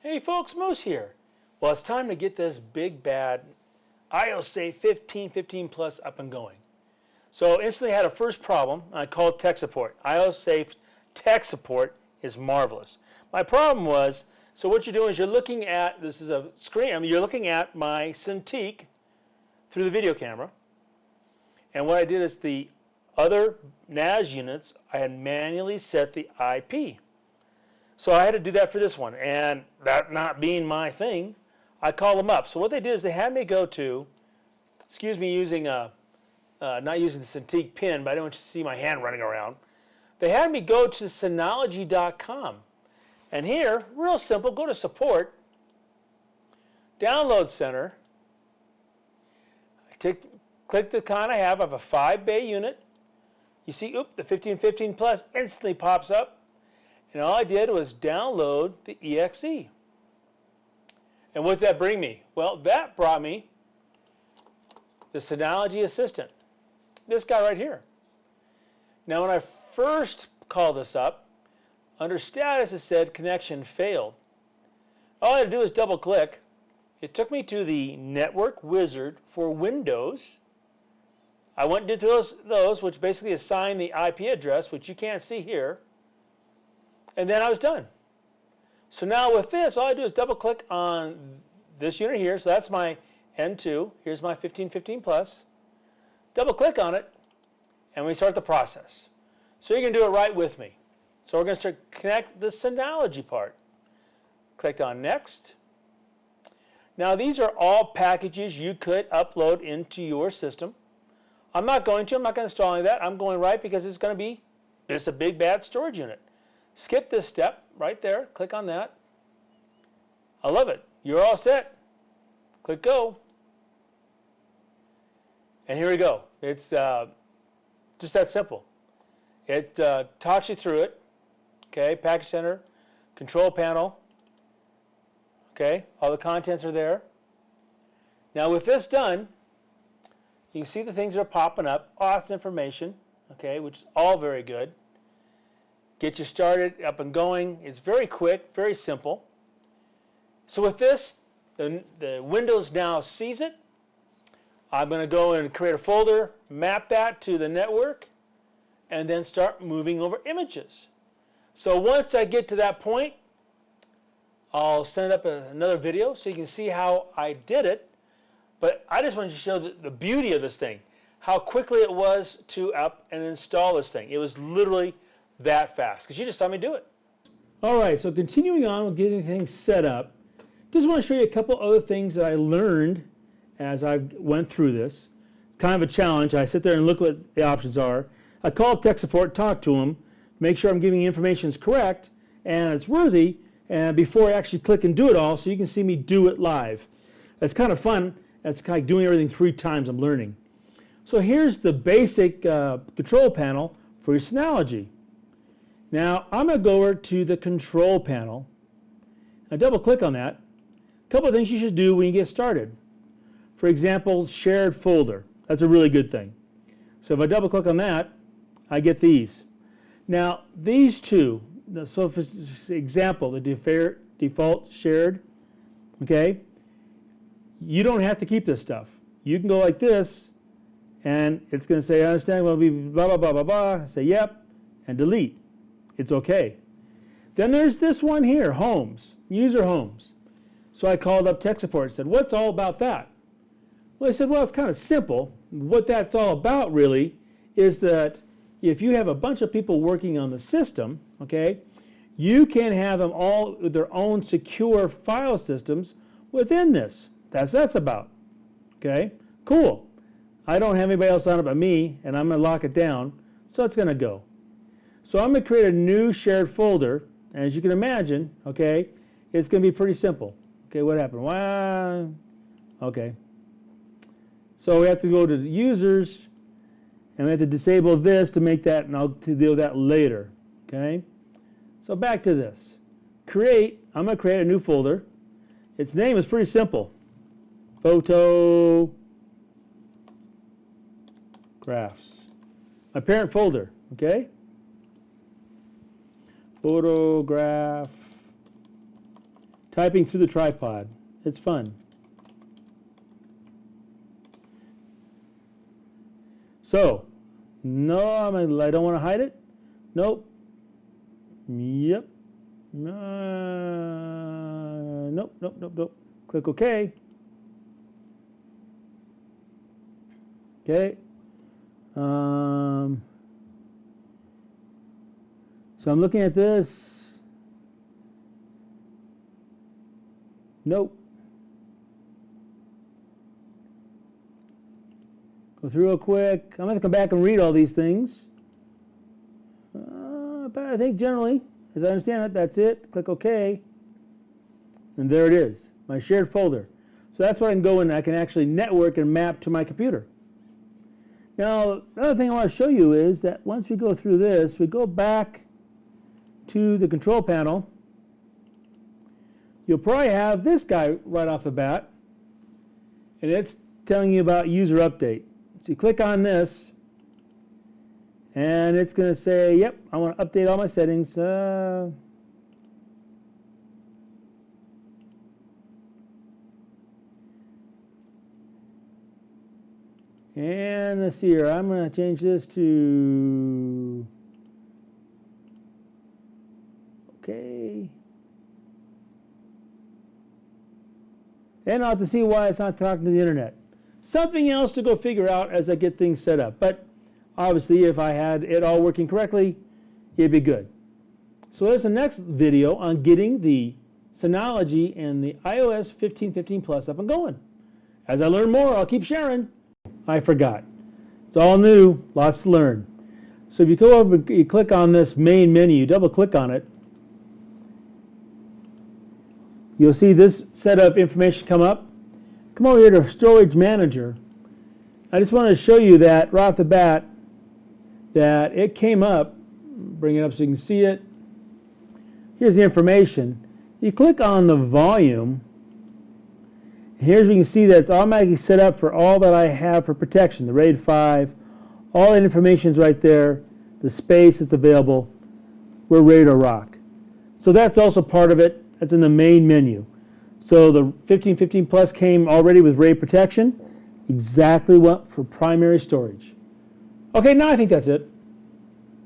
Hey folks, Moose here. Well, it's time to get this big bad IoSafe 1515 Plus up and going. So instantly I had a first problem. I called tech support. IoSafe tech support is marvelous. My problem was, so what you're doing is you're looking at, this is a screen, you're looking at my Cintiq through the video camera. And what I did is the other NAS units, I had manually set the IP. So I had to do that for this one, and that not being my thing, I called them up. So what they did is they had me go to, excuse me using not using the Cintiq pin, but I didn't want you to see my hand running around. They had me go to Synology.com, and here, real simple, go to support, download center, click the kind I have a 5-bay unit. You see, the 1515 Plus instantly pops up. And all I did was download the exe. And what did that bring me? Well, that brought me the Synology Assistant. This guy right here. Now, when I first called this up, under status it said connection failed. All I had to do was double click. It took me to the network wizard for Windows. I went and did those, which basically assign the IP address, which you can't see here. And then I was done. So now with this, all I do is double click on this unit here. So that's my N2. Here's my 1515 Plus. Double click on it, and we start the process. So you can do it right with me. So we're going to start connect the Synology part. Click on Next. Now these are all packages you could upload into your system. I'm not going to install any of that. I'm going right because it's going to be just a big bad storage unit. Skip this step right there. Click on that. I love it. You're all set. Click go. And here we go. It's just that simple. It talks you through it. Okay, package center, control panel. Okay, all the contents are there. Now with this done, you can see the things that are popping up. Awesome information. Okay, which is all very good. Get you started, up and going. It's very quick, very simple. So with this, the Windows now sees it. I'm going to go and create a folder, map that to the network, and then start moving over images. So once I get to that point, I'll send up another video so you can see how I did it. But I just wanted to show the beauty of this thing, how quickly it was to up and install this thing. It was literally that fast, because you just saw me do it. All right, so continuing on with getting things set up, just want to show you a couple other things that I learned as I went through this. It's kind of a challenge. I sit there and look what the options are. I call tech support, talk to them, make sure I'm giving you information is correct and it's worthy, and before I actually click and do it all, so you can see me do it live. It's kind of fun. It's kind of doing everything 3 times. I'm learning. So here's the basic control panel for your Synology. Now, I'm going to go over to the control panel. I double click on that. A couple of things you should do when you get started. For example, shared folder. That's a really good thing. So if I double click on that, I get these. Now, these two, so for example, the default shared, okay, you don't have to keep this stuff. You can go like this, and it's going to say, I understand, well, be blah, blah, blah, blah, blah. Say, yep, and delete. It's okay. Then there's this one here, homes, user homes. So I called up tech support and said, what's all about that? Well, they said, well, it's kind of simple. What that's all about really is that if you have a bunch of people working on the system, okay, you can have them all with their own secure file systems within this. That's about. Okay, cool. I don't have anybody else on it but me, and I'm going to lock it down, so it's going to go. So I'm going to create a new shared folder, and as you can imagine, okay, it's going to be pretty simple. Okay, what happened? Well, okay. So we have to go to the users, and we have to disable this to make that, and I'll deal with that later. Okay. So back to this. Create. I'm going to create a new folder. Its name is pretty simple. Photographs. My parent folder. Okay. Photograph typing through the tripod. It's fun. So, no, I don't want to hide it. Nope. Yep. Nope, nope, nope, nope. Click OK. Okay. So I'm looking at this. Nope. Go through real quick. I'm going to come back and read all these things. But I think generally, as I understand it, that's it. Click OK. And there it is, my shared folder. So that's where I can go and I can actually network and map to my computer. Now, the other thing I want to show you is that once we go through this, we go back to the control panel. You'll probably have this guy right off the bat, and it's telling you about user update. So you click on this, and it's going to say, yep, I want to update all my settings. And let's see here, I'm going to change this to, okay. And I'll have to see why it's not talking to the internet. Something else to go figure out as I get things set up. But obviously, if I had it all working correctly, it'd be good. So there's the next video on getting the Synology and the iOS 15.15 Plus up and going. As I learn more, I'll keep sharing. I forgot. It's all new, lots to learn. So if you go over and you click on this main menu, double click on it, you'll see this set of information come up. Come over here to Storage Manager. I just wanted to show you that right off the bat that it came up. Bring it up so you can see it. Here's the information. You click on the volume. Here's where you can see that it's automatically set up for all that I have for protection, the RAID 5. All that information is right there. The space that's available. We're ready to rock. So that's also part of it. That's in the main menu. So the 15.15 Plus came already with RAID protection. Exactly what for primary storage. Okay, now I think that's it.